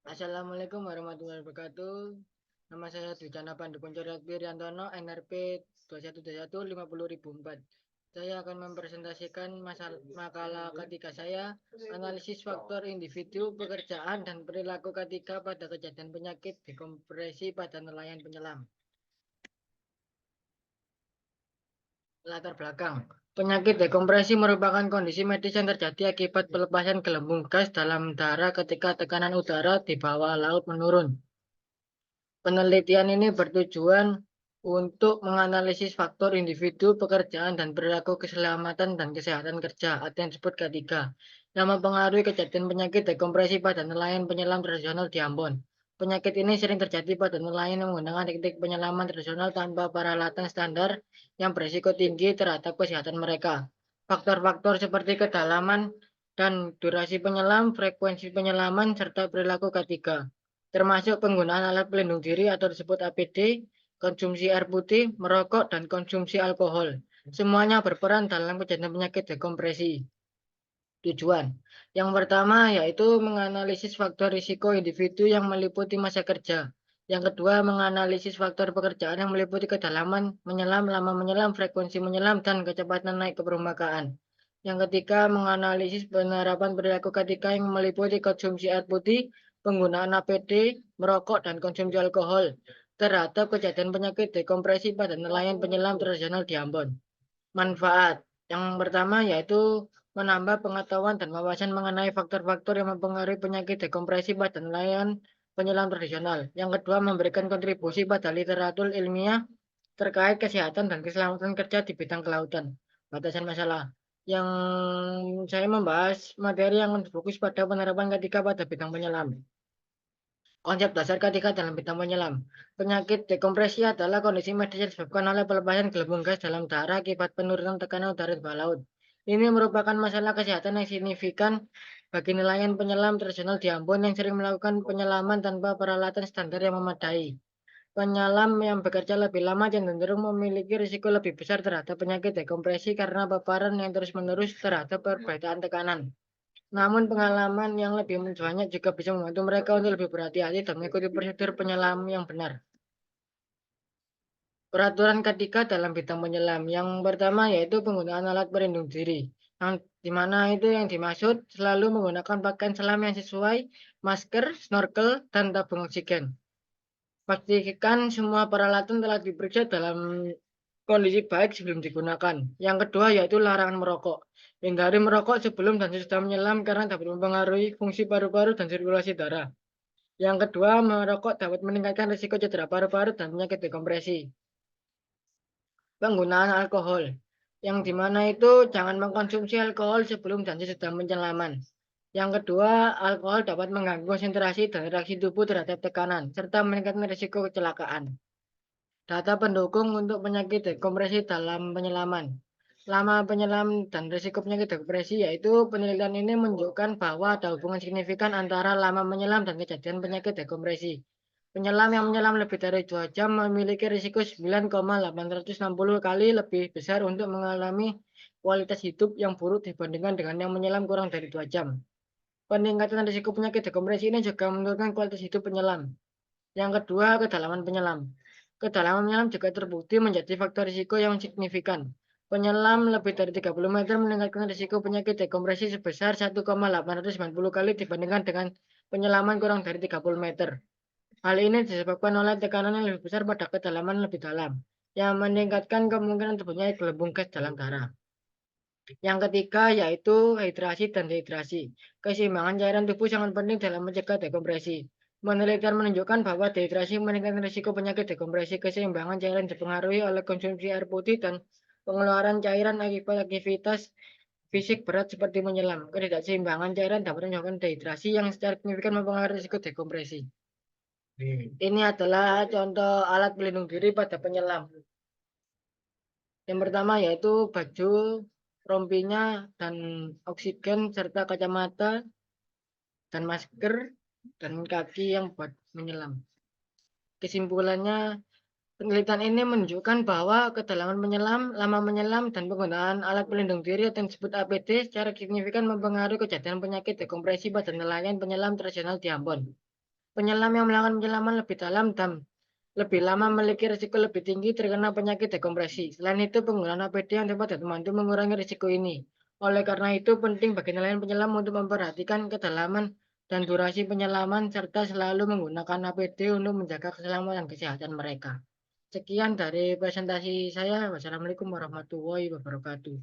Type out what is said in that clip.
Assalamualaikum warahmatullahi wabarakatuh. Nama saya Dwijana Pandu Poncoriakti Riantono, NRP 2121 Saya akan mempresentasikan makalah ketika saya analisis faktor individu, pekerjaan, dan perilaku ketika pada kejadian penyakit dekompresi pada nelayan penyelam. Latar belakang. Penyakit dekompresi merupakan kondisi medis yang terjadi akibat pelepasan gelembung gas dalam darah ketika tekanan udara di bawah laut menurun. Penelitian ini bertujuan untuk menganalisis faktor individu, pekerjaan, dan perilaku keselamatan dan kesehatan kerja atau yang disebut K3 yang mempengaruhi kejadian penyakit dekompresi pada nelayan penyelam tradisional di Ambon. Penyakit ini sering terjadi pada nelayan yang menggunakan teknik penyelaman tradisional tanpa peralatan standar yang berisiko tinggi terhadap kesehatan mereka. Faktor-faktor seperti kedalaman dan durasi penyelam, frekuensi penyelaman, serta perilaku K3 termasuk penggunaan alat pelindung diri atau disebut APD, konsumsi air putih, merokok, dan konsumsi alkohol. Semuanya berperan dalam kejadian penyakit dekompresi. Tujuan. Yang pertama yaitu menganalisis faktor risiko individu yang meliputi masa kerja. Yang kedua, menganalisis faktor pekerjaan yang meliputi kedalaman menyelam, lama menyelam, frekuensi menyelam, dan kecepatan naik ke permukaan. Yang ketiga, menganalisis penerapan perilaku ketika yang meliputi konsumsi air putih, penggunaan APD, merokok, dan konsumsi alkohol terhadap kejadian penyakit dekompresi pada nelayan penyelam tradisional di Ambon. Manfaat. Yang pertama yaitu menambah pengetahuan dan wawasan mengenai faktor-faktor yang mempengaruhi penyakit dekompresi pada nelayan penyelam tradisional. Yang kedua, memberikan kontribusi pada literatur ilmiah terkait kesehatan dan keselamatan kerja di bidang kelautan. Batasan masalah. Yang saya membahas materi yang fokus pada penerapan ketika pada bidang penyelam. Konsep dasar ketika dalam bidang penyelam. Penyakit dekompresi adalah kondisi medis yang disebabkan oleh pelepasan gelembung gas dalam darah akibat penurunan tekanan udara di bawah laut. Ini merupakan masalah kesehatan yang signifikan bagi nelayan penyelam tradisional di Ambon yang sering melakukan penyelaman tanpa peralatan standar yang memadai. Penyelam yang bekerja lebih lama cenderung memiliki risiko lebih besar terhadap penyakit dekompresi karena paparan yang terus-menerus terhadap perbedaan tekanan. Namun pengalaman yang lebih banyak juga bisa membantu mereka untuk lebih berhati-hati dan mengikuti prosedur penyelam yang benar. Peraturan ketiga dalam bidang penyelam. Yang pertama yaitu penggunaan alat pelindung diri. Yang dimana itu yang dimaksud selalu menggunakan pakaian selam yang sesuai, masker, snorkel, dan tabung oksigen. Pastikan semua peralatan telah diperiksa dalam kondisi baik sebelum digunakan. Yang kedua yaitu larangan merokok. Hindari merokok sebelum dan sesudah menyelam karena dapat mempengaruhi fungsi paru-paru dan sirkulasi darah. Yang kedua, merokok dapat meningkatkan risiko cedera paru-paru dan penyakit dekompresi. Penggunaan alkohol, yang dimana itu jangan mengkonsumsi alkohol sebelum dan sesudah penyelaman. Yang kedua, alkohol dapat mengganggu konsentrasi dan reaksi tubuh terhadap tekanan, serta meningkatkan risiko kecelakaan. Data pendukung untuk penyakit dekompresi dalam penyelaman. Lama penyelam dan risiko penyakit dekompresi yaitu penelitian ini menunjukkan bahwa ada hubungan signifikan antara lama menyelam dan kejadian penyakit dekompresi. Penyelam yang menyelam lebih dari 2 jam memiliki risiko 9,860 kali lebih besar untuk mengalami kualitas hidup yang buruk dibandingkan dengan yang menyelam kurang dari 2 jam. Peningkatan risiko penyakit dekompresi ini juga menurunkan kualitas hidup penyelam. Yang kedua, kedalaman penyelam. Kedalaman menyelam juga terbukti menjadi faktor risiko yang signifikan. Penyelam lebih dari 30 meter meningkatkan risiko penyakit dekompresi sebesar 1,890 kali dibandingkan dengan penyelaman kurang dari 30 meter. Hal ini disebabkan oleh tekanan yang lebih besar pada kedalaman lebih dalam, yang meningkatkan kemungkinan terbentuknya gelembung gas dalam darah. Yang ketiga yaitu hidrasi dan dehidrasi. Keseimbangan cairan tubuh sangat penting dalam mencegah dekompresi. Penelitian menunjukkan bahwa dehidrasi meningkatkan risiko penyakit dekompresi. Keseimbangan cairan dipengaruhi oleh konsumsi air putih dan pengeluaran cairan akibat aktivitas fisik berat seperti menyelam. Ketidakseimbangan cairan dapat menyebabkan dehidrasi yang secara signifikan mempengaruhi risiko dekompresi. Ini adalah contoh alat pelindung diri pada penyelam. Yang pertama yaitu baju, rompinya, dan oksigen, serta kacamata, dan masker, dan kaki yang buat menyelam. Kesimpulannya, Penelitian ini menunjukkan bahwa kedalaman menyelam, lama menyelam, dan penggunaan alat pelindung diri atau yang disebut APD secara signifikan mempengaruhi kejadian penyakit dekompresi pada nelayan penyelam tradisional di Ambon. Penyelam yang melakukan penyelaman lebih dalam dan lebih lama memiliki risiko lebih tinggi terkena penyakit dekompresi. Selain itu, penggunaan APD yang tepat dapat membantu mengurangi risiko ini. Oleh karena itu, penting bagi nelayan penyelam untuk memperhatikan kedalaman dan durasi penyelaman serta selalu menggunakan APD untuk menjaga keselamatan dan kesehatan mereka. Sekian dari presentasi saya. Wassalamualaikum warahmatullahi wabarakatuh.